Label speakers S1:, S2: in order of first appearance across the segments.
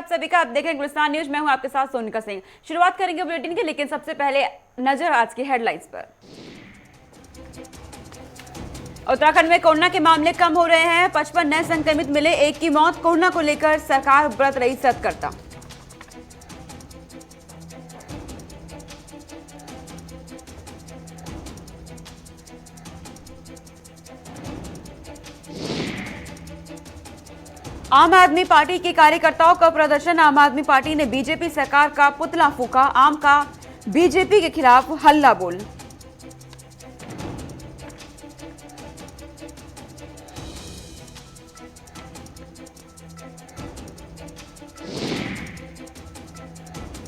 S1: सभी का। आप देख रहे हैं गुलिस्तान न्यूज, मैं हूं आपके साथ सोनिका सिंह। शुरुआत करेंगे बुलेटिन की, लेकिन सबसे पहले नजर आज की हेडलाइंस पर। उत्तराखंड में कोरोना के मामले कम हो रहे हैं, 55 नए संक्रमित मिले, एक की मौत। कोरोना को लेकर सरकार बरत रही सतर्कता। आम आदमी पार्टी के कार्यकर्ताओं का प्रदर्शन। आम आदमी पार्टी ने बीजेपी सरकार का पुतला फूंका। आम का बीजेपी के खिलाफ हल्ला बोल।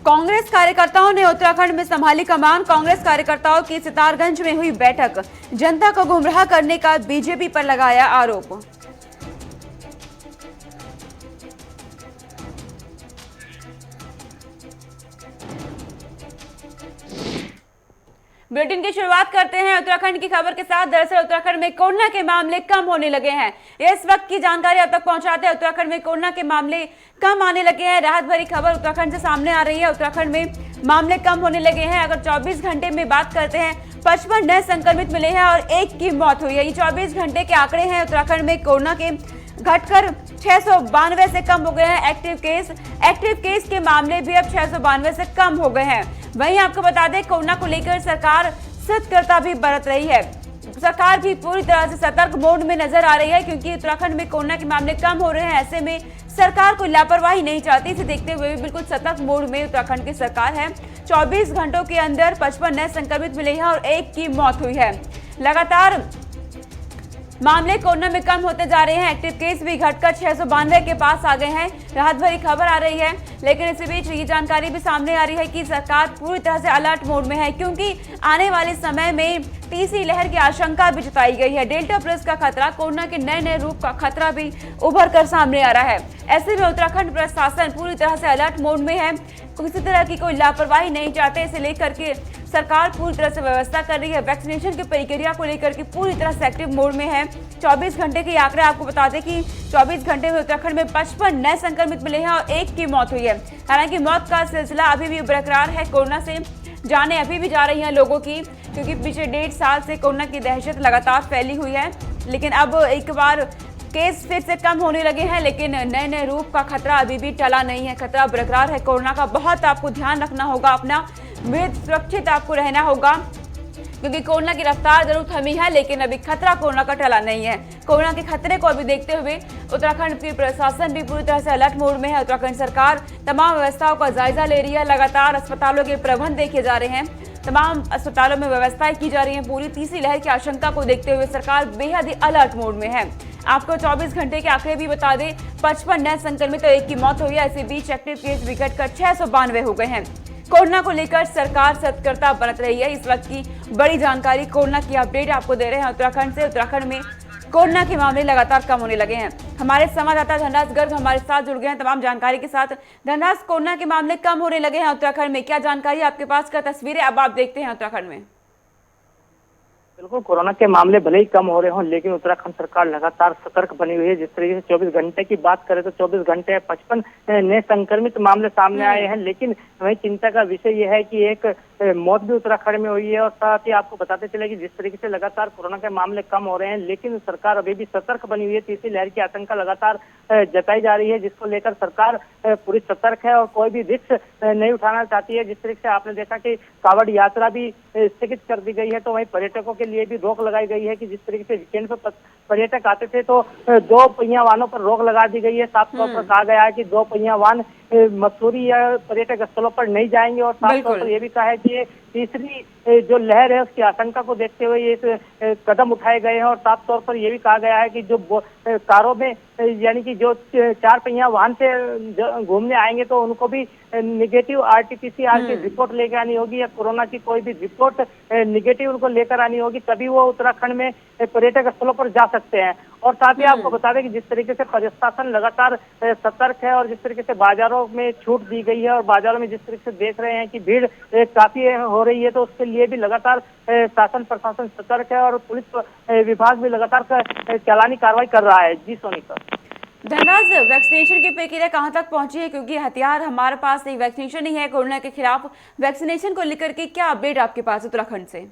S1: कांग्रेस कार्यकर्ताओं ने उत्तराखंड में संभाली कमान। कांग्रेस कार्यकर्ताओं की सितारगंज में हुई बैठक। जनता को गुमराह करने का बीजेपी पर लगाया आरोप। बुलेटिन की शुरुआत करते हैं उत्तराखंड की खबर के साथ। दरअसल उत्तराखंड में कोरोना के मामले कम होने लगे हैं। इस वक्त की जानकारी अब तक पहुंचाते हैं। उत्तराखंड में कोरोना के मामले कम आने लगे हैं। राहत भरी खबर उत्तराखंड से सामने आ रही है। उत्तराखंड में मामले कम होने लगे हैं। अगर 24 घंटे में बात करते हैं, 55 नए संक्रमित मिले हैं और एक की मौत हुई है। ये 24 घंटे के आंकड़े हैं। उत्तराखंड में कोरोना के घटकर 692 से कम हो गए हैं एक्टिव केस के मामले भी अब 692 से कम हो गए हैं। वहीं आपको बता दें, कोरोना को लेकर सरकार सतर्कता भी बरत रही है। सरकार भी पूरी तरह से सतर्क मोड में नजर आ रही है, क्योंकि उत्तराखंड में कोरोना के मामले कम हो रहे हैं। ऐसे में सरकार कोई लापरवाही नहीं चाहती। इसे देखते हुए भी बिल्कुल सतर्क मोड में उत्तराखंड की सरकार है। 24 घंटों के अंदर 55 नए संक्रमित मिले हैं और एक की मौत हुई है। लगातार मामले कोरोना में कम होते जा रहे हैं। एक्टिव केस भी घटकर 692 के पास आ गए हैं। राहत भरी खबर आ रही है, लेकिन इसी बीच ये जानकारी भी सामने आ रही है कि सरकार पूरी तरह से अलर्ट मोड में है, क्योंकि आने वाले समय में तीसरी लहर की आशंका भी जताई गई है। डेल्टा प्लस का खतरा, कोरोना के नए रूप का खतरा भी उभर कर सामने आ रहा है। ऐसे में उत्तराखंड प्रशासन पूरी तरह से अलर्ट मोड में है। किसी तरह की कोई लापरवाही नहीं चाहते। इसे लेकर के सरकार पूरी तरह से व्यवस्था कर रही है। वैक्सीनेशन की प्रक्रिया को लेकर के पूरी तरह से एक्टिव मोड में है। 24 घंटे के आंकड़े आपको बता दें कि 24 घंटे में उत्तराखंड में 55 नए संक्रमित मिले हैं और एक की मौत हुई है। हालांकि मौत का सिलसिला अभी भी बरकरार है। कोरोना से जाने अभी भी जा रही हैं लोगों की, क्योंकि पिछले 1.5 साल से कोरोना की दहशत लगातार फैली हुई है। लेकिन अब एक बार केस फिर से कम होने लगे हैं, लेकिन नए रूप का खतरा अभी भी टला नहीं है। खतरा बरकरार है कोरोना का। बहुत आपको ध्यान रखना होगा, अपना सुरक्षित आपको रहना होगा, क्योंकि कोरोना की रफ्तार जरूर थमी है, लेकिन अभी खतरा कोरोना का टला नहीं है। कोरोना के खतरे को अभी देखते हुए उत्तराखंड की प्रशासन भी पूरी तरह से अलर्ट मोड में है। उत्तराखंड सरकार तमाम व्यवस्थाओं का जायजा ले रही है। लगातार अस्पतालों के प्रबंध देखे जा रहे हैं। तमाम अस्पतालों में व्यवस्थाएं की जा रही हैं। पूरी तीसरी लहर की आशंका को देखते हुए सरकार बेहद ही अलर्ट मोड में है। आपको 24 घंटे के आंकड़े भी बता दें, 55 नए संक्रमित और एक की मौत हुई है। इसी बीच एक्टिव केस भी घटकर 692 हो गए हैं। कोरोना को लेकर सरकार सतर्कता बरत रही है। इस वक्त की बड़ी जानकारी, कोरोना की अपडेट आपको दे रहे हैं उत्तराखंड से। उत्तराखंड में कोरोना के मामले लगातार कम होने लगे हैं। हमारे संवाददाता धनराज गर्ग हमारे साथ जुड़ गए हैं तमाम जानकारी के साथ। धनराज, कोरोना के मामले कम होने लगे हैं उत्तराखंड में, क्या जानकारी आपके पास, क्या तस्वीरें अब आप देखते हैं उत्तराखंड में?
S2: बिल्कुल, कोरोना के मामले भले ही कम हो रहे हों, लेकिन उत्तराखंड सरकार लगातार सतर्क बनी हुई है। जिस तरीके से 24 घंटे की बात करें तो 24 घंटे 55 नए संक्रमित मामले सामने आए हैं। लेकिन वही चिंता का विषय यह है कि एक मौत भी उत्तराखंड में हुई है। और साथ ही आपको बताते चले कि जिस तरीके से लगातार कोरोना के मामले कम हो रहे हैं, लेकिन सरकार अभी भी सतर्क बनी हुई है। तीसरी लहर की आशंका लगातार जताई जा रही है, जिसको लेकर सरकार पूरी सतर्क है और कोई भी रिस्क नहीं उठाना चाहती है। जिस तरीके से आपने देखा कि कांवड़ यात्रा भी स्थगित कर दी गई है, तो वहीं पर्यटकों के लिए भी रोक लगाई गई है कि जिस तरीके से वीकेंड पर पर्यटक आते थे तो 2 पहिया वाहनों पर रोक लगा दी गई है। साफ तौर पर कहा गया है कि 2 पहिया वाहन मसूरी या पर्यटक स्थलों पर नहीं जाएंगे। और साफ तौर पर यह भी कहा है कि तीसरी जो लहर है उसकी आशंका को देखते हुए ये कदम उठाए गए हैं। और साफ तौर पर यह भी कहा गया है कि जो कारों में यानी कि जो 4 पहिया वाहन से घूमने आएंगे तो उनको भी निगेटिव RT-PCR की रिपोर्ट लेकर आनी होगी, या कोरोना की कोई भी रिपोर्ट निगेटिव उनको लेकर आनी होगी, तभी वो उत्तराखंड में पर्यटक स्थलों पर जा सकते हैं। और साथ ही आपको बता दें कि जिस तरीके से प्रशासन लगातार सतर्क है और जिस तरीके से बाजारों में छूट दी गई है और बाजारों में जिस तरीके से देख रहे हैं कि भीड़ काफी हो रही है, तो उसके लिए भी लगातार शासन प्रशासन सतर्क है और पुलिस विभाग भी लगातार चालानी कार्रवाई कर रहा है। जी सोनिका।
S1: धनराज, वैक्सीनेशन की प्रक्रिया कहां तक पहुंची है? क्योंकि हथियार हमारे पास नहीं, वैक्सीनेशन नहीं है कोरोना के खिलाफ। वैक्सीनेशन को लेकर के क्या अपडेट आपके पास उत्तराखंड से?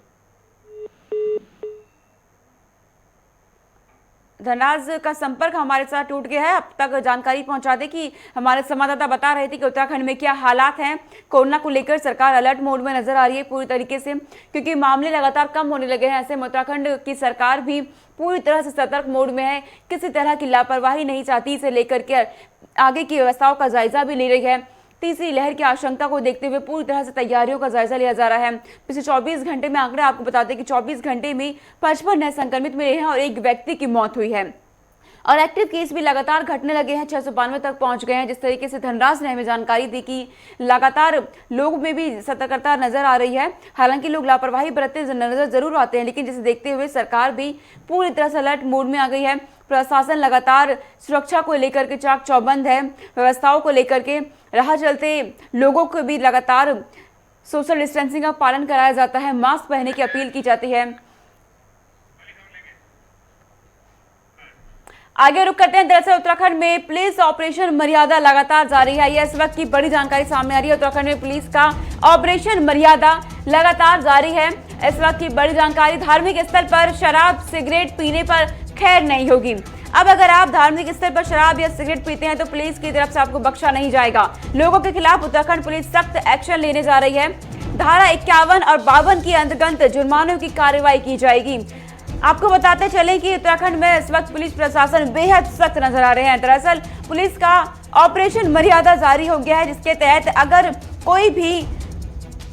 S1: धनराज का संपर्क हमारे साथ टूट गया है। अब तक जानकारी पहुंचा दे कि हमारे संवाददाता बता रहे थे कि उत्तराखंड में क्या हालात हैं। कोरोना को लेकर सरकार अलर्ट मोड में नजर आ रही है पूरी तरीके से, क्योंकि मामले लगातार कम होने लगे हैं। ऐसे में उत्तराखंड की सरकार भी पूरी तरह से सतर्क मोड में है, किसी तरह की लापरवाही नहीं चाहती। इसे लेकर के आगे की व्यवस्थाओं का जायजा भी ले रही है। तीसरी लहर की आशंका को देखते हुए पूरी तरह से तैयारियों का जायजा लिया जा रहा है। पिछले 24 घंटे में आंकड़े आपको बताते हैं कि 24 घंटे में 55 नए संक्रमित मिले हैं और एक व्यक्ति की मौत हुई है और एक्टिव केस भी लगातार घटने लगे हैं, 692 तक पहुंच गए हैं। जिस तरीके से धनराज ने हमें जानकारी दी कि लगातार लोगों में भी सतर्कता नजर आ रही है। हालांकि लोग लापरवाही बरतते नजर जरूर आते हैं, लेकिन जिसे देखते हुए सरकार भी पूरी तरह से अलर्ट मोड में आ गई है। प्रशासन लगातार सुरक्षा को लेकर के चाक चौबंद है। व्यवस्थाओं को लेकर के राह चलते लोगों को भी लगातार सोशल डिस्टेंसिंग का पालन कराया जाता है, मास्क पहनने की अपील की जाती है। आगे रुक करते हैं। दरअसल उत्तराखंड में पुलिस ऑपरेशन मर्यादा लगातार जारी है। यह इस वक्त की बड़ी जानकारी सामने आ रही है। उत्तराखंड में पुलिस का ऑपरेशन मर्यादा लगातार जारी है। इस वक्त की बड़ी जानकारी, धार्मिक स्थल पर शराब सिगरेट पीने पर खैर नहीं होगी। अब अगर आप धार्मिक स्थल पर शराब या सिगरेट पीते हैं तो पुलिस की तरफ से आपको बख्शा नहीं जाएगा। लोगों के खिलाफ उत्तराखंड पुलिस सख्त एक्शन लेने जा रही है। धारा 51 और 52 के अंतर्गत जुर्मानों की कार्रवाई की जाएगी। आपको बताते चलें कि उत्तराखंड में इस वक्त पुलिस प्रशासन बेहद सख्त नजर आ रहे हैं। दरअसल पुलिस का ऑपरेशन मर्यादा जारी हो गया है, जिसके तहत अगर कोई भी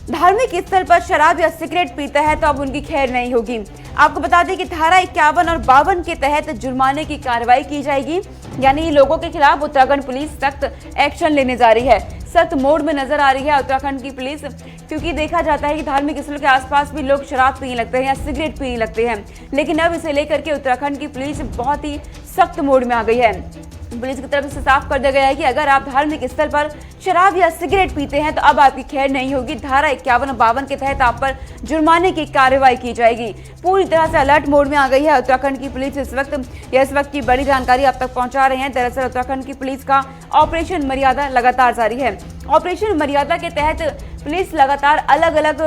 S1: धार्मिक स्थल पर शराब या सिगरेट पीता है तो अब उनकी खैर नहीं होगी। आपको बता दें कि धारा 51 और 52 के तहत जुर्माने की कार्रवाई की जाएगी। यानी लोगों के खिलाफ उत्तराखंड पुलिस सख्त एक्शन लेने जा रही है, सख्त मोड में नजर आ रही है उत्तराखंड की पुलिस। क्योंकि देखा जाता है कि धार्मिक स्थलों के आसपास भी लोग शराब पीने लगते हैं या सिगरेट पीने लगते हैं, लेकिन अब इसे लेकर के उत्तराखंड की पुलिस बहुत ही सख्त मोड में आ गई है। पुलिस की तरफ से साफ कर दिया गया है कि अगर आप धार्मिक स्थल पर शराब या सिगरेट पीते हैं तो अब आपकी खैर नहीं होगी। धारा 51 और 52 के तहत आप पर जुर्माने की कार्रवाई की जाएगी। पूरी तरह से अलर्ट मोड में आ गई है उत्तराखंड की पुलिस इस वक्त की बड़ी जानकारी आप तक पहुंचा रहे हैं। दरअसल उत्तराखंड की पुलिस का ऑपरेशन मर्यादा लगातार जारी है। ऑपरेशन मर्यादा के तहत पुलिस लगातार अलग अलग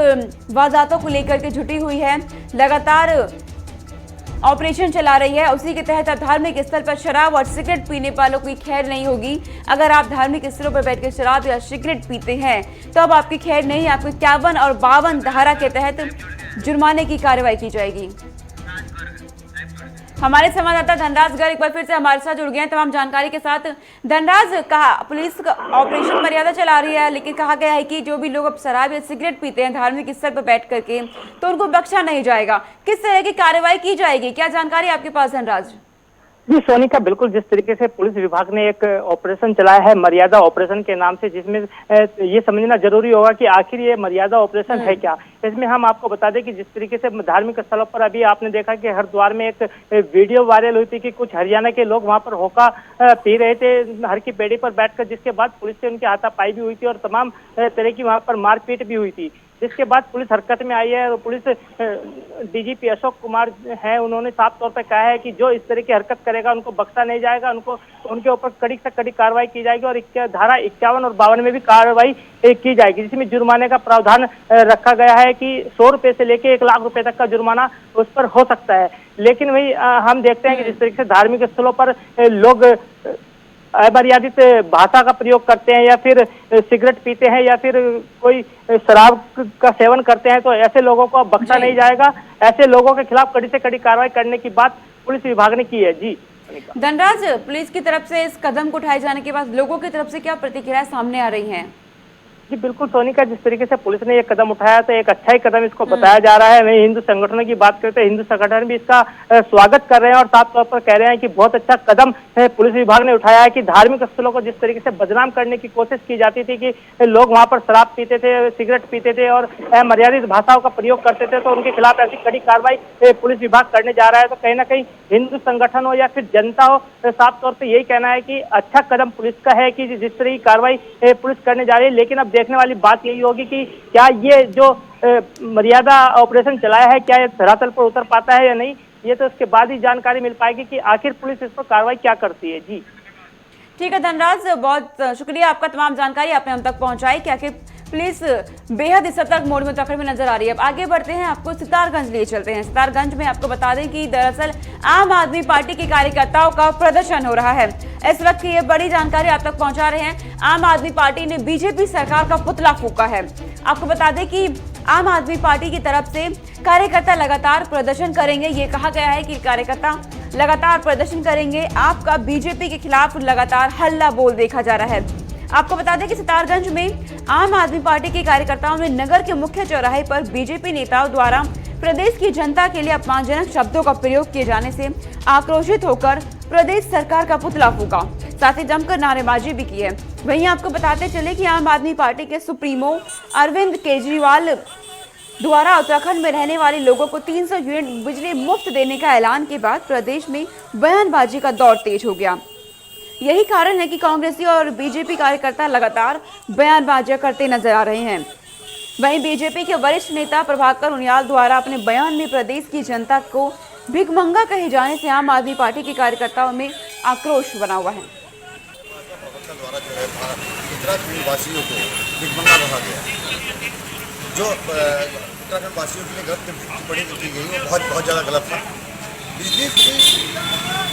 S1: वारदातों को लेकर के जुटी हुई है, लगातार ऑपरेशन चला रही है। उसी के तहत धार्मिक स्थल पर शराब और सिगरेट पीने वालों की खैर नहीं होगी। अगर आप धार्मिक स्थलों पर बैठकर शराब या सिगरेट पीते हैं तो अब आपकी खैर नहीं, आपको 51 और 52 धारा के तहत जुर्माने की कार्रवाई की जाएगी। हमारे संवाददाता धनराज गर्ग एक बार फिर से हमारे साथ जुड़ गए हैं तमाम जानकारी के साथ। धनराज, कहा पुलिस ऑपरेशन मर्यादा चला रही है, लेकिन कहा गया है कि जो भी लोग अब शराब या सिगरेट पीते हैं धार्मिक स्थल पर बैठ करके तो उनको बख्शा नहीं जाएगा। किस तरह की कार्रवाई की जाएगी, क्या जानकारी आपके पास धनराज?
S2: जी सोनिका, बिल्कुल जिस तरीके से पुलिस विभाग ने एक ऑपरेशन चलाया है मर्यादा ऑपरेशन के नाम से, जिसमें ये समझना जरूरी होगा कि आखिर ये मर्यादा ऑपरेशन है क्या। इसमें हम आपको बता दें कि जिस तरीके से धार्मिक स्थलों पर अभी आपने देखा कि हरिद्वार में एक वीडियो वायरल हुई थी कि कुछ हरियाणा के लोग वहां पर होका पी रहे थे हर की पेड़ी पर बैठकर, जिसके बाद पुलिस से उनकी हाथापाई भी हुई थी और तमाम तरह की वहां पर मारपीट भी हुई थी। जिसके बाद पुलिस हरकत में आई है और पुलिस डीजीपी अशोक कुमार है, उन्होंने साफ तौर पर कहा है कि जो इस तरह की हरकत करेगा उनको बख्शा नहीं जाएगा, उनके ऊपर कड़ी से कड़ी कार्रवाई की जाएगी और धारा 51 और 52 में भी कार्रवाई की जाएगी, जिसमें जुर्माने का प्रावधान रखा गया है कि 100 रुपए से लेके 1 लाख रुपए तक का जुर्माना उस पर हो सकता है। लेकिन वही हम देखते हैं कि जिस तरीके से धार्मिक स्थलों पर लोग अमर्यादित भाषा का प्रयोग करते हैं या फिर सिगरेट पीते हैं या फिर कोई शराब का सेवन करते हैं तो ऐसे लोगों को अब बख्शा नहीं जाएगा। ऐसे लोगों के खिलाफ कड़ी से कड़ी कार्रवाई करने की बात पुलिस विभाग ने की है। जी
S1: धनराज, पुलिस की तरफ से इस कदम को उठाए जाने के बाद लोगों की तरफ से क्या प्रतिक्रियाएं सामने आ रही हैं?
S2: जी बिल्कुल सोनिका, जिस तरीके से पुलिस ने ये कदम उठाया तो एक अच्छा ही कदम इसको बताया जा रहा है। वहीं हिंदू संगठनों की बात करते हैं, हिंदू संगठन भी इसका स्वागत कर रहे हैं और साफ तौर पर कह रहे हैं कि बहुत अच्छा कदम पुलिस विभाग ने उठाया है कि धार्मिक स्थलों को जिस तरीके से बदनाम करने की कोशिश की जाती थी कि लोग वहां पर शराब पीते थे, सिगरेट पीते थे और अमर्यादित भाषाओं का प्रयोग करते थे, तो उनके खिलाफ ऐसी कड़ी कार्रवाई पुलिस विभाग करने जा रहा है। तो कहीं ना कहीं हिंदू संगठन हो या फिर जनता हो, साफ तौर पर यही कहना है कि अच्छा कदम पुलिस का है कि जिस तरह की कार्रवाई पुलिस करने जा रही है। लेकिन अब देखने वाली बात यही होगी कि क्या ये जो मर्यादा ऑपरेशन चलाया है क्या ये धरातल पर उतर पाता है या नहीं, ये तो उसके बाद ही जानकारी मिल पाएगी कि आखिर पुलिस इस पर कार्रवाई क्या करती है। जी
S1: ठीक है धनराज, बहुत शुक्रिया आपका, तमाम जानकारी आपने हम तक पहुंचाई। क्या कि पुलिस बेहद सतर्क मोड में उत्तराखंड में नजर आ रही है। अब आगे बढ़ते हैं, आपको सितारगंज लिए चलते हैं। सितारगंज में आपको बता दें कि दरअसल आम आदमी पार्टी के कार्यकर्ताओं का प्रदर्शन हो रहा है। इस वक्त की ये बड़ी जानकारी आप तक पहुंचा रहे हैं। आम आदमी पार्टी ने बीजेपी सरकार का पुतला फूंका है। आपको बता दें कि आम आदमी पार्टी की तरफ से कार्यकर्ता लगातार प्रदर्शन करेंगे। ये कहा गया है कि कार्यकर्ता लगातार प्रदर्शन करेंगे। आपका बीजेपी के खिलाफ लगातार हल्ला बोल देखा जा रहा है। आपको बता दें कि सितारगंज में आम आदमी पार्टी के कार्यकर्ताओं ने नगर के मुख्य चौराहे पर बीजेपी नेताओं द्वारा प्रदेश की जनता के लिए अपमानजनक शब्दों का प्रयोग किए जाने से आक्रोशित होकर प्रदेश सरकार का पुतला फूंका, साथ ही जमकर नारेबाजी भी की है। वहीं आपको बताते चले कि आम आदमी पार्टी के सुप्रीमो अरविंद केजरीवाल द्वारा उत्तराखंड में रहने वाले लोगों को 300 यूनिट बिजली मुफ्त देने का ऐलान के बाद प्रदेश में बयानबाजी का दौर तेज हो गया। यही कारण है कि कांग्रेसी और बीजेपी कार्यकर्ता लगातार बयानबाजियां करते नजर आ रहे हैं। वहीं बीजेपी के वरिष्ठ नेता प्रभाकर उनियाल द्वारा अपने बयान में प्रदेश की जनता को भिखमंगा कहे जाने से आम आदमी पार्टी के कार्यकर्ताओं में आक्रोश बना हुआ है।
S3: द्वारा जो है उत्तराखंड वासियों को भिखमंगा कहा गया, जो उत्तराखंड वासियों के लिए गलत टिप्पणी की गई वो बहुत ज़्यादा गलत था। बिजली फ्री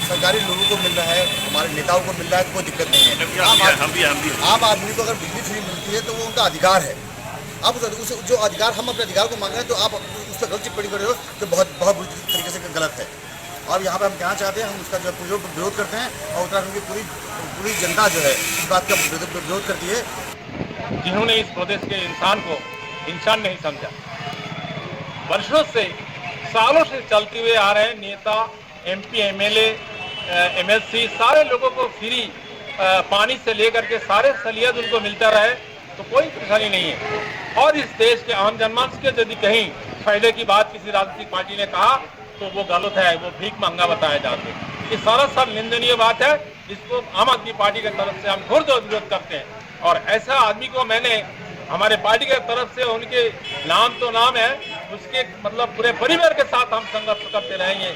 S3: सरकारी लोगों को मिल रहा है, हमारे नेताओं को मिल रहा है, कोई दिक्कत नहीं है। आम आदमी को अगर बिजली फ्री मिलती है तो वो उनका अधिकार है। आप उस जो अधिकार, हम अपने अधिकार को मांग रहे हैं, तो आप उस पर गलत टिप्पणी कर रहे हो तो बहुत बुरी तरीके से गलत है। और यहाँ पे हम कहना चाहते हैं, हम उसका जो विरोध करते हैं और उत्तराखंड की पूरी जनता जो है इस बात का विरोध करती है।
S4: जिन्होंने इस प्रदेश के इंसान को इंसान नहीं समझा, वर्षों से सालों से चलते हुए आ रहे नेता, एमपी, एमएलए, एमएलसी, सारे लोगों को फ्री पानी से लेकर के सारे सहूलियत उनको मिलता रहे तो कोई परेशानी नहीं है। और इस देश के आम जनमानस के यदि कहीं फायदे की बात किसी राजनीतिक पार्टी ने कहा तो वो गलत है, वो भीख मंगा बताया जाते हैं। ये सारा निंदनीय बात है, जिसको आम आदमी पार्टी की तरफ से हम घोर विरोध करते हैं। और ऐसा आदमी को मैंने हमारे पार्टी की तरफ से, उनके नाम तो नाम है, उसके मतलब पूरे परिवार के साथ हम संघर्ष करते रहेंगे।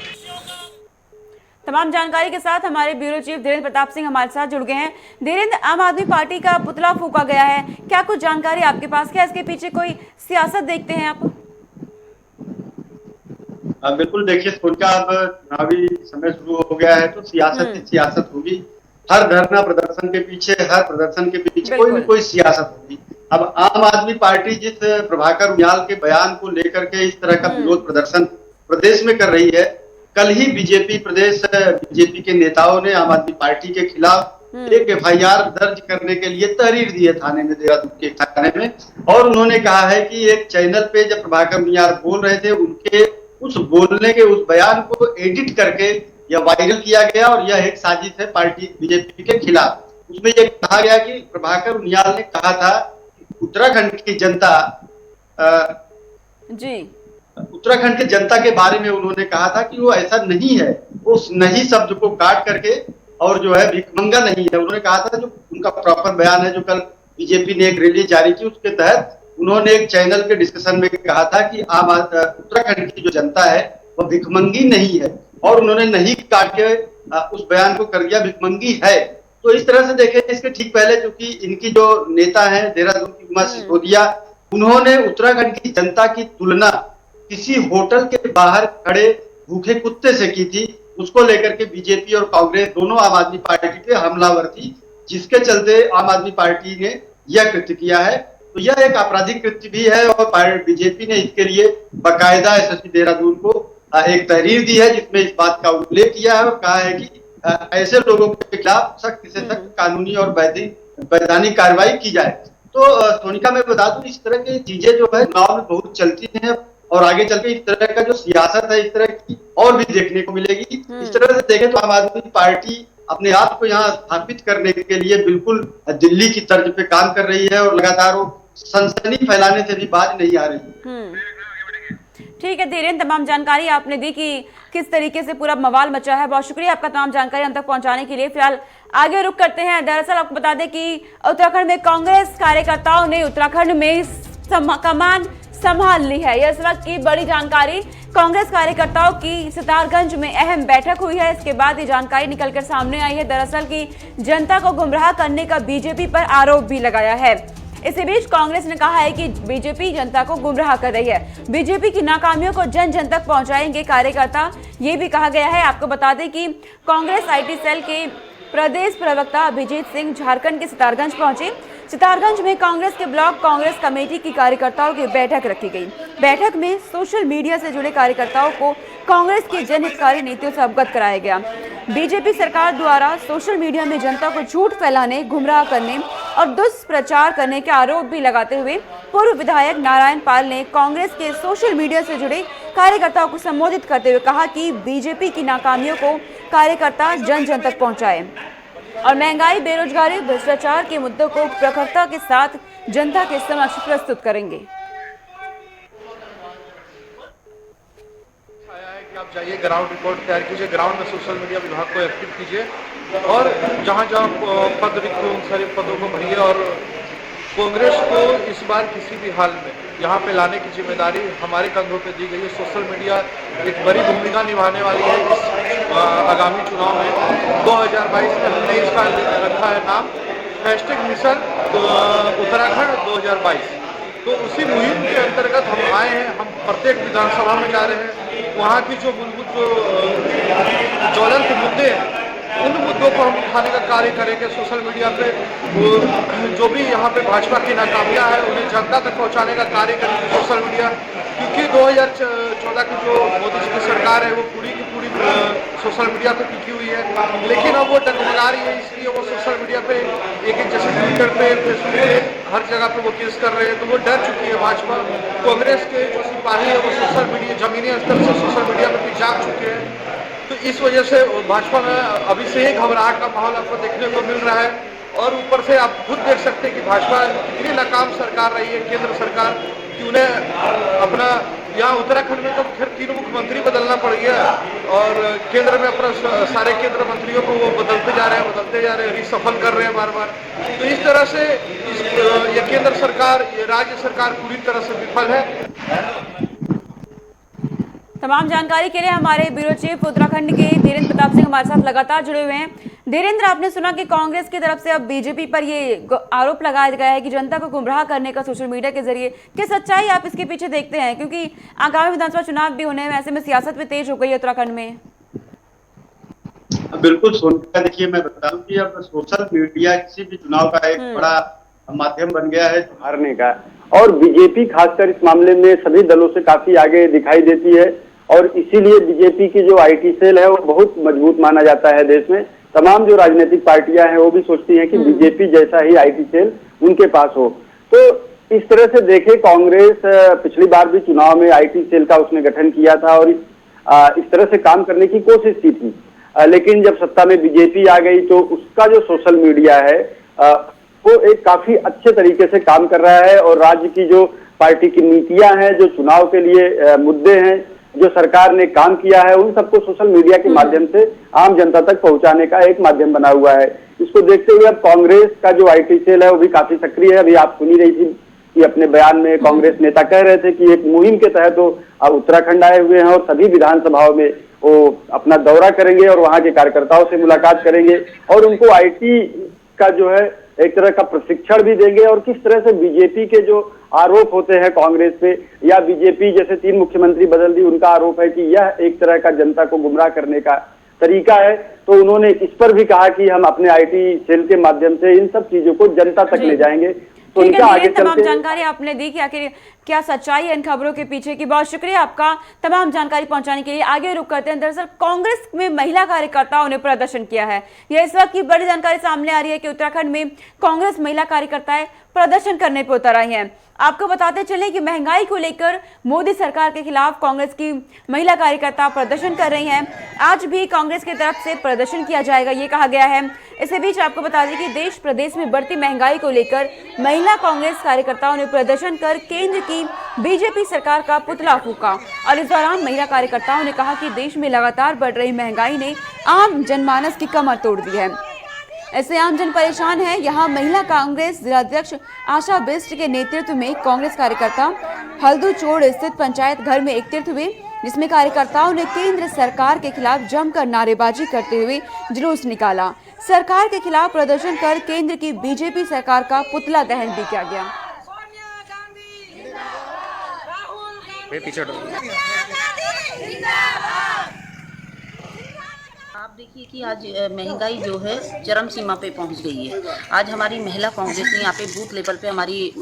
S1: तमाम जानकारी के साथ हमारे ब्यूरो चीफ धीरेन्द्र प्रताप सिंह हमारे साथ जुड़ गए हैं। धीरेन्द्र, आम आदमी पार्टी का पुतला फूंका गया है, क्या कुछ जानकारी आपके पास? क्या इसके पीछे कोई सियासत देखते हैं आप?
S5: बिल्कुल, देखिए सोनिका, अब चुनावी समय शुरू हो गया है तो सियासत ही सियासत होगी। हर धरना प्रदर्शन के पीछे, हर प्रदर्शन के पीछे कोई न कोई सियासत होगी। अब आम आदमी पार्टी जिस प्रभाकर उनियाल के बयान को लेकर के इस तरह का विरोध प्रदर्शन प्रदेश में कर रही है, कल ही बीजेपी के नेताओं ने आम आदमी पार्टी के खिलाफ एक FIR दर्ज करने के लिए तहरीर दी है थाने में, देहरादून के थाने में। और उन्होंने कहा है कि एक चैनल पे जब प्रभाकर उनियाल बोल रहे थे, उनके उस बोलने के उस बयान को एडिट करके यह वायरल किया गया और यह एक साजिश है पार्टी बीजेपी के खिलाफ। उसमें यह कहा गया कि प्रभाकर उनियाल ने कहा था उत्तराखंड की जनता उत्तराखंड की जनता के बारे में उन्होंने कहा था कि वो ऐसा नहीं है, वो उस नहीं शब्द को काट करके और जो है भिखमंगा नहीं है। उन्होंने कहा था, जो उनका प्रॉपर बयान है जो कल बीजेपी ने एक रिलीज जारी की, उसके तहत उन्होंने एक चैनल के डिस्कशन में कहा था कि उत्तराखंड की जो जनता है वह भिखमंगी नहीं है, और उन्होंने नहीं काट के उस बयान को कर दिया भिखमंगी है। तो इस तरह से देखें, इसके ठीक पहले क्योंकि इनकी जो नेता है देहरादून की उमा सिसोदिया, उन्होंने उत्तराखंड की जनता की तुलना किसी होटल के बाहर खड़े भूखे कुत्ते से की थी। उसको लेकर के बीजेपी और कांग्रेस दोनों आम आदमी पार्टी पे हमलावर थी, जिसके चलते आम आदमी पार्टी ने यह कृत्य किया है। तो यह एक आपराधिक कृत्य भी है और बीजेपी ने इसके लिए बाकायदा एसएसपी देहरादून को एक तहरीर दी है, जिसमें इस बात का उल्लेख किया है और कहा है कि ऐसे लोगों के खिलाफ सख्त से सख्त कानूनी और वैधानिक कार्रवाई की जाए। तो सोनिका, मैं बता दूं, इस तरह की चीजें जो है गांव में बहुत चलती हैं और आगे चल के इस तरह का जो सियासत है इस तरह की और भी देखने को मिलेगी। इस तरह से देखें तो आम आदमी पार्टी अपने आप को यहाँ स्थापित करने के लिए बिल्कुल दिल्ली की तर्ज पे काम कर रही है और लगातार वो सनसनी फैलाने से भी बाज नहीं आ रही।
S1: ठीक है धीरेन्द्र, तमाम जानकारी आपने दी कि किस तरीके से पूरा मवाल मचा है। बहुत शुक्रिया आपका तमाम जानकारी हम तक पहुंचाने के लिए। फिलहाल आगे रुक करते हैं। दरअसल आपको बता दें कि उत्तराखंड में कांग्रेस कार्यकर्ताओं ने उत्तराखंड में कमान संभाल ली है। यह इस वक्त की बड़ी जानकारी। कांग्रेस कार्यकर्ताओं की सितारगंज में अहम बैठक हुई है। इसके बाद ये जानकारी निकलकर सामने आई है दरअसल कि जनता को गुमराह करने का बीजेपी पर आरोप भी लगाया है। इसी बीच कांग्रेस ने कहा है कि बीजेपी जनता को गुमराह कर रही है। बीजेपी की नाकामियों को जन जन तक पहुंचाएंगे कार्यकर्ता, ये भी कहा गया है। आपको बता दें कि कांग्रेस आईटी सेल के प्रदेश प्रवक्ता अभिजीत सिंह झारखंड के सितारगंज पहुंचे। सितारगंज में कांग्रेस के ब्लॉक कांग्रेस कमेटी की कार्यकर्ताओं की बैठक रखी गई। बैठक में सोशल मीडिया से जुड़े कार्यकर्ताओं को कांग्रेस की जनहितकारी नीतियों से अवगत कराया गया। बीजेपी सरकार द्वारा सोशल मीडिया में जनता को झूठ फैलाने, गुमराह करने और दुष्प्रचार करने के आरोप भी लगाते हुए पूर्व विधायक नारायण पाल ने कांग्रेस के सोशल मीडिया से जुड़े कार्यकर्ताओं को संबोधित करते हुए कहा कि बीजेपी की नाकामियों को कार्यकर्ता जन जन तक पहुंचाए और महंगाई, बेरोजगारी, भ्रष्टाचार के मुद्दों को प्रखरता के साथ जनता के समक्ष प्रस्तुत करेंगे।
S4: आप जाइए, ग्राउंड रिपोर्ट तैयार कीजिए, ग्राउंड में सोशल मीडिया विभाग को एक्टिव कीजिए और जहां जहां पद रिक्त हो उन सारे पदों को भरिए और कांग्रेस को इस बार किसी भी हाल में यहाँ पे लाने की जिम्मेदारी हमारे कंधों पे दी गई है। सोशल मीडिया एक बड़ी भूमिका निभाने वाली है इस आगामी चुनाव में। 2022 में हमने इसका रखा है नाम #मिशन उत्तराखंड 2022। तो उसी मुहिम के अंतर्गत हम आए हैं। हम प्रत्येक विधानसभा में जा रहे हैं, वहाँ की जो मूलभूत ज्वलंत मुद्दे हैं उन मुद्दों को हम उठाने का कार्य करेंगे। सोशल मीडिया पे जो भी यहाँ पे भाजपा की नाकामियाँ है उन्हें जनता तक पहुँचाने का कार्य करेंगे सोशल मीडिया, क्योंकि 2014 की जो मोदी जी की सरकार है वो पूरी की पूरी सोशल मीडिया पे टिकी हुई है, लेकिन अब वो डगमगा रही है। इसलिए वो सोशल मीडिया पे एक जैसे ट्विटर पे, फेसबुक पे, हर जगह पे वो केस कर रहे हैं। तो वो डर चुकी है भाजपा। कांग्रेस के जो सिपाही है वो सोशल मीडिया जमीनी स्तर से सोशल मीडिया पे भी जाग चुके हैं। तो इस वजह से भाजपा में अभी से ही घबराहट का माहौल आपको देखने को मिल रहा है। और ऊपर से आप खुद देख सकते हैं कि भाजपा कितनी नाकाम सरकार रही है, केंद्र सरकार, कि उन्हें अपना यहाँ उत्तराखंड में तो फिर 3 मुख्यमंत्री बदलना पड़ गया और केंद्र में अपना सारे केंद्र मंत्रियों को वो बदलते जा रहे हैं, रिसफल कर रहे हैं बार बार। तो इस तरह से ये केंद्र सरकार, ये राज्य सरकार पूरी तरह से विफल है।
S1: तमाम जानकारी के लिए हमारे ब्यूरो चीफ उत्तराखंड के धीरेन्द्र प्रताप सिंह हमारे साथ लगातार जुड़े हुए हैं। धीरेन्द्र, आपने सुना कि कांग्रेस की तरफ से अब बीजेपी पर ये आरोप लगाया गया है कि जनता को गुमराह करने का सोशल मीडिया के जरिए। क्या सच्चाई आप इसके पीछे देखते हैं, क्योंकि आगामी विधानसभा चुनाव भी होने हैं, ऐसे में सियासत भी तेज हो गई है उत्तराखंड में?
S5: बिल्कुल सोनिया, देखिए मैं बता दूं कि अब सोशल मीडिया किसी भी चुनाव का एक बड़ा माध्यम बन गया है हारने का, और बीजेपी खासकर इस मामले में सभी दलों से काफी आगे दिखाई देती है। और इसीलिए बीजेपी की जो आईटी सेल है वो बहुत मजबूत माना जाता है देश में। तमाम जो राजनीतिक पार्टियां हैं वो भी सोचती हैं कि बीजेपी जैसा ही आईटी सेल उनके पास हो। तो इस तरह से देखे, कांग्रेस पिछली बार भी चुनाव में आईटी सेल का उसने गठन किया था और इस तरह से काम करने की कोशिश की थी, लेकिन जब सत्ता में बीजेपी आ गई तो उसका जो सोशल मीडिया है वो एक काफी अच्छे तरीके से काम कर रहा है। और राज्य की जो पार्टी की नीतियां हैं, जो चुनाव के लिए मुद्दे हैं, जो सरकार ने काम किया है, उन सबको सोशल मीडिया के माध्यम से आम जनता तक पहुंचाने का एक माध्यम बना हुआ है। इसको देखते हुए अब कांग्रेस का जो आईटी सेल है वो भी काफी सक्रिय है। अभी आप सुनी रही थी कि अपने बयान में कांग्रेस नेता कह रहे थे कि एक मुहिम के तहत वो उत्तराखंड आए हुए हैं और सभी विधानसभाओं में वो अपना दौरा करेंगे और वहां के कार्यकर्ताओं से मुलाकात करेंगे और उनको आईटी का जो है एक तरह का प्रशिक्षण भी देंगे। और किस तरह से बीजेपी के जो आरोप होते हैं कांग्रेस पे, या बीजेपी जैसे 3 मुख्यमंत्री बदल दी, उनका आरोप है कि यह एक तरह का जनता को गुमराह करने का तरीका है, तो उन्होंने इस पर भी कहा कि हम अपने आईटी सेल के माध्यम से इन सब चीजों को जनता तक ले जाएंगे। तो
S1: ठीक है, तमाम जानकारी आपने दी कि आखिर क्या सच्चाई है इन खबरों के पीछे की। बहुत शुक्रिया आपका तमाम जानकारी पहुंचाने के लिए। आगे रुक करते हैं। दरअसल कांग्रेस में महिला कार्यकर्ताओं ने प्रदर्शन किया है। यह इस वक्त की बड़ी जानकारी सामने आ रही है कि उत्तराखंड में कांग्रेस महिला कार्यकर्ताएं प्रदर्शन करने पर उतर आई हैं। आपको बताते चले कि महंगाई को लेकर मोदी सरकार के खिलाफ कांग्रेस की महिला कार्यकर्ता प्रदर्शन कर रही हैं। आज भी कांग्रेस की तरफ से प्रदर्शन किया जाएगा, ये कहा गया है। इसी बीच आपको बता दें कि देश प्रदेश में बढ़ती महंगाई को लेकर महिला कांग्रेस कार्यकर्ताओं ने प्रदर्शन कर केंद्र की बीजेपी सरकार का पुतला फूंका। और इस दौरान महिला कार्यकर्ताओं ने कहा कि देश में लगातार बढ़ रही महंगाई ने आम जनमानस की कमर तोड़ दी है। ऐसे आम जन परेशान है। यहाँ महिला कांग्रेस जिलाध्यक्ष आशा बिष्ट के नेतृत्व में कांग्रेस कार्यकर्ता हल्दू चोड़ स्थित पंचायत घर में एकत्रित हुए जिसमें कार्यकर्ताओं ने केंद्र सरकार के खिलाफ जमकर नारेबाजी करते हुए जुलूस निकाला। सरकार के खिलाफ प्रदर्शन कर केंद्र की बीजेपी सरकार का पुतला दहन भी किया गया।
S6: आप देखिए कि आज महंगाई जो है चरम सीमा पे पहुंच गई है। आज हमारी महिला कांग्रेस ने यहाँ पे बूथ लेवल पे हमारी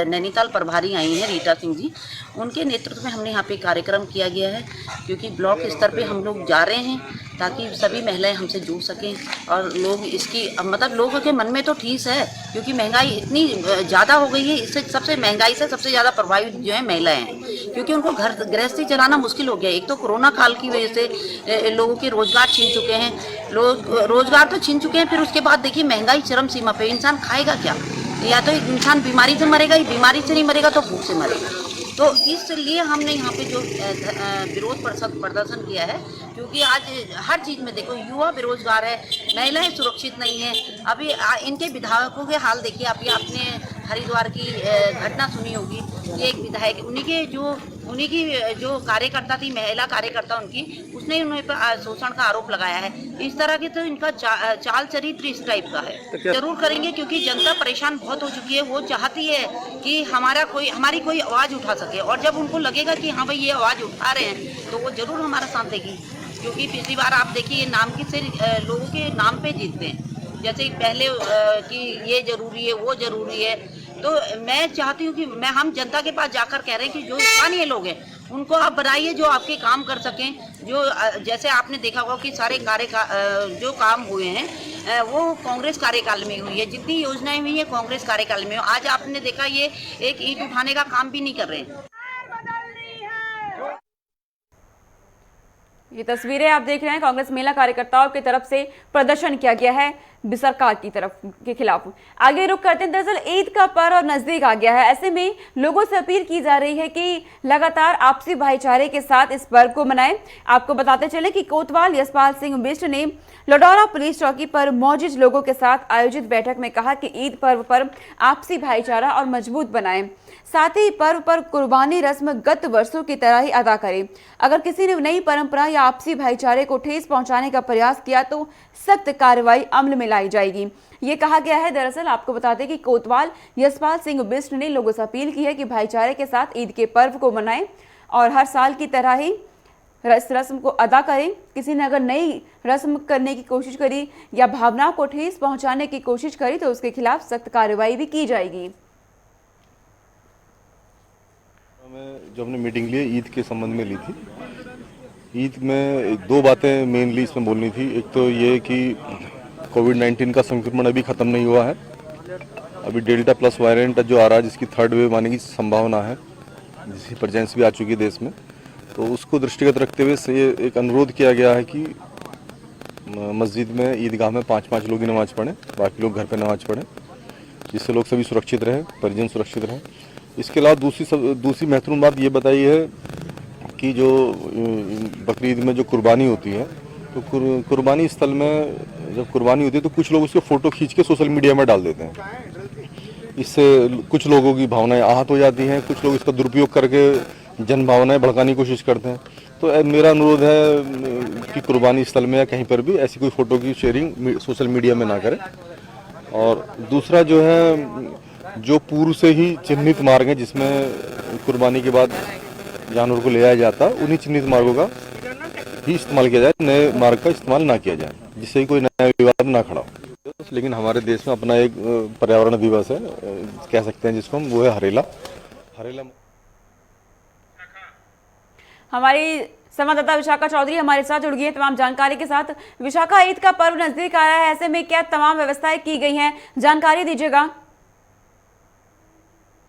S6: नैनीताल प्रभारी आई हैं रीटा सिंह जी, उनके नेतृत्व में हमने यहाँ पे कार्यक्रम किया गया है, क्योंकि ब्लॉक स्तर पे हम लोग जा रहे हैं ताकि सभी महिलाएं हमसे जुड़ सकें। और लोग इसकी मतलब लोगों के मन में तो ठीक है, क्योंकि महंगाई इतनी ज़्यादा हो गई है, इससे सबसे महंगाई से सबसे ज़्यादा प्रभावित जो है महिलाएं हैं, क्योंकि उनको घर गृहस्थी चलाना मुश्किल हो गया। एक तो कोरोना काल की वजह से लोगों के रोजगार छीन चुके हैं, लोग रोजगार तो छीन चुके हैं, फिर उसके बाद देखिए महंगाई चरम सीमा पे। इंसान खाएगा क्या? या तो इंसान बीमारी से मरेगा, ही बीमारी से नहीं मरेगा तो भूख से मरेगा। तो इसलिए हमने यहाँ पे जो विरोध प्रदर्शन किया है, क्योंकि आज हर चीज़ में देखो युवा बेरोजगार है, महिलाएं सुरक्षित नहीं है। अभी इनके विधायकों के हाल देखिए, अभी आपने हरिद्वार की घटना सुनी होगी कि एक विधायक उन्हीं की जो कार्यकर्ता थी, महिला कार्यकर्ता उनकी, उसने उन्हें पर शोषण का आरोप लगाया है। इस तरह के तो इनका चाल चरित्र इस टाइप का है। तो जरूर करेंगे, क्योंकि जनता परेशान बहुत हो चुकी है। वो चाहती है कि हमारी कोई आवाज़ उठा सके, और जब उनको लगेगा कि हाँ भाई ये आवाज़ उठा रहे हैं तो वो जरूर हमारा साथ देगी। क्योंकि पिछली बार आप देखिए नाम से लोगों के नाम पे जीतते हैं, जैसे पहले कि ये जरूरी है वो जरूरी है। तो मैं चाहती हूँ कि हम जनता के पास जाकर कह रहे हैं कि जो स्थानीय लोग हैं उनको आप बनाइए जो आपके काम कर सकें। जो जैसे आपने देखा होगा कि सारे जो काम हुए हैं वो कांग्रेस कार्यकाल में हुई है, जितनी योजनाएं हुई है कांग्रेस कार्यकाल में। आज आपने देखा ये एक ईंट उठाने का काम भी नहीं कर रहे हैं।
S1: ये तस्वीरें आप देख रहे हैं, कांग्रेस महिला कार्यकर्ताओं की तरफ से प्रदर्शन किया गया है सरकार की तरफ के खिलाफ। आगे रुख करते हैं, दरअसल ईद का पर्व नजदीक आ गया है। ऐसे में लोगों से अपील की जा रही है कि लगातार आपसी भाईचारे के साथ इस पर्व को मनाएं। आपको बताते चले कि कोतवाल यशपाल सिंह बिष्ट ने लडौरा पुलिस चौकी पर मौजूद लोगों के साथ आयोजित बैठक में कहा कि ईद पर्व पर आपसी भाईचारा और मजबूत बनाएं, साथ ही पर्व पर कुर्बानी रस्म गत वर्षों की तरह ही अदा करें। अगर किसी ने नई परंपरा या आपसी भाईचारे को ठेस पहुंचाने का प्रयास किया तो सख्त कार्रवाई अमल में लाई जाएगी, ये कहा गया है। दरअसल आपको बता दें कि कोतवाल यशपाल सिंह बिष्ट ने लोगों से अपील की है कि भाईचारे के साथ ईद के पर्व को मनाएं और हर साल की तरह ही रस्म को अदा करें। किसी ने अगर नई रस्म करने की कोशिश करी या भावनाओं को ठेस पहुंचाने की कोशिश करी तो उसके खिलाफ सख्त कार्रवाई भी की जाएगी।
S7: जो हमने मीटिंग ली ईद के संबंध में ली थी, ईद में दो बातें मेनली इसमें बोलनी थी। एक तो ये कि कोविड-19 का संक्रमण अभी ख़त्म नहीं हुआ है, अभी डेल्टा प्लस वेरिएंट जो आ रहा है जिसकी थर्ड वेव आने की संभावना है, जिसकी प्रेजेंस भी आ चुकी है देश में। तो उसको दृष्टिगत रखते हुए ये एक अनुरोध किया गया है कि मस्जिद में ईदगाह में 5-5 लोग ही नमाज़ पढ़ें, बाकी लोग घर पर नमाज़ पढ़ें, जिससे लोग सभी सुरक्षित रहें, परिजन सुरक्षित रहें। इसके अलावा दूसरी महत्वपूर्ण बात ये बताई है कि जो बकरीद में जो कुर्बानी होती है, तो कुर्बानी स्थल में जब कुर्बानी होती है तो कुछ लोग उसके फ़ोटो खींच के सोशल मीडिया में डाल देते हैं। इससे कुछ लोगों की भावनाएं आहत हो जाती हैं, कुछ लोग इसका दुरुपयोग करके जन भावनाएं भड़काने की कोशिश करते हैं। तो मेरा अनुरोध है कि कुर्बानी स्थल में या कहीं पर भी ऐसी कोई फ़ोटो की शेयरिंग सोशल मीडिया में ना करें। और दूसरा जो है, जो पूर्व से ही चिन्हित मार्ग हैं जिसमें कुर्बानी के बाद जानवर को ले जाया जाता, उन्हीं चिन्हित मार्गों का ही इस्तेमाल किया जाए, नए मार्ग का इस्तेमाल ना किया जाए, जिससे कोई नया विवाद ना खड़ा हो। लेकिन हमारे देश में अपना एक पर्यावरण दिवस है, कह सकते हैं जिसको हम, वो है हरेला।
S1: हमारी संवाददाता विशाखा चौधरी हमारे साथ जुड़ गई है तमाम जानकारी के साथ। विशाखा, ईद का पर्व नजदीक आ रहा है, ऐसे में क्या तमाम व्यवस्थाएं की गई हैं, जानकारी दीजिएगा।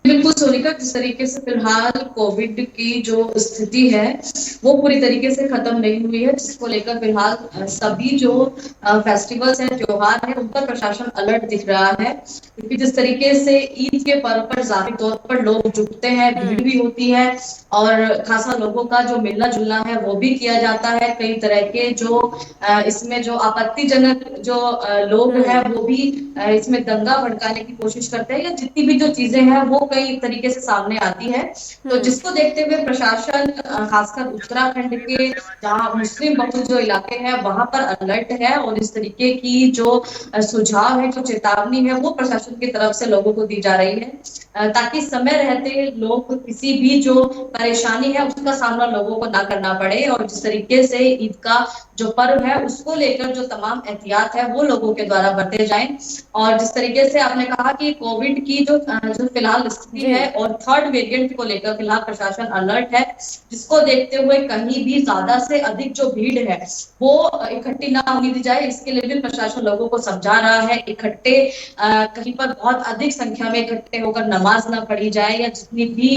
S8: बिल्कुल सोनिका, जिस तरीके से फिलहाल कोविड की जो स्थिति है वो पूरी तरीके से खत्म नहीं हुई है, जिसको लेकर फिलहाल सभी जो फेस्टिवल्स हैं, त्योहार हैं, उन पर प्रशासन अलर्ट दिख रहा है। क्योंकि जिस तरीके से ईद के पर्व पर जाहिर तौर पर लोग जुटते हैं, भीड़ भी होती है और खासा लोगों का जो मिलना जुलना है वो भी किया जाता है। कई तरह के जो इसमें जो आपत्तिजनक जो लोग हैं वो भी इसमें दंगा भड़काने की कोशिश करते हैं, या जितनी भी जो चीजें हैं वो कई तरीके से सामने आती है। तो जिसको देखते हुए प्रशासन खासकर उत्तराखंड के जहाँ मुस्लिम बहुल जो इलाके हैं वहां पर अलर्ट है और इस तरीके की जो सुझाव है, जो चेतावनी है, वो प्रशासन की तरफ से लोगों को दी जा रही है ताकि समय रहते लोग किसी भी जो परेशानी है उसका सामना लोगों को ना करना पड़े। और जिस तरीके से ईद का जो पर्व है उसको लेकर जो तमाम एहतियात है वो लोगों के द्वारा बरते जाएं। और जिस तरीके से आपने कहा कि कोविड की जो फिलहाल स्थिति है और थर्ड वेरिएंट को लेकर फिलहाल प्रशासन अलर्ट है, जिसको देखते हुए कहीं भी ज्यादा से अधिक जो भीड़ है वो इकट्ठी ना होने दी जाए, इसके लिए भी प्रशासन लोगों को समझा रहा है। इकट्ठे कहीं पर बहुत अधिक संख्या में इकट्ठे होकर नमाज ना पढ़ी जाए या जितनी भी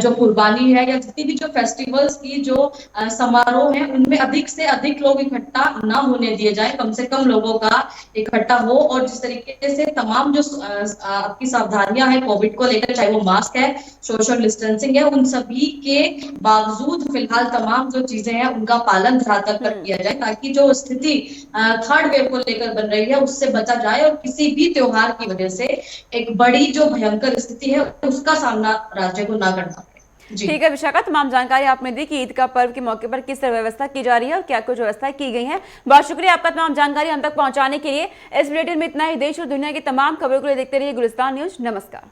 S8: जो कुर्बानी है या जितनी भी जो फेस्टिवल्स की जो समारोह है उनमें अधिक से अधिक लोग इकट्ठा ना होने दिए जाए, कम से कम लोगों का इकट्ठा हो। और जिस तरीके से तमाम जो आपकी सावधानियां हैं कोविड को लेकर, चाहे वो मास्क है, सोशल डिस्टेंसिंग है, उन सभी के बावजूद फिलहाल तमाम जो चीजें हैं उनका पालन धरातल पर किया जाए ताकि जो स्थिति थर्ड वेव को लेकर बन रही है उससे बचा जाए और किसी भी त्योहार की वजह से एक बड़ी जो भयंकर स्थिति है उसका सामना राज्य को ना करना।
S1: ठीक है विशाखा, तमाम जानकारी आपने दी कि ईद का पर्व के मौके पर किस तरह व्यवस्था की जा रही है और क्या कुछ व्यवस्था की गई है। बहुत शुक्रिया आपका तमाम जानकारी हम तक पहुंचाने के लिए। इस बुलेटिन में इतना ही। देश और दुनिया की तमाम खबरों के लिए देखते रहिए गुलिस्तान न्यूज। नमस्कार।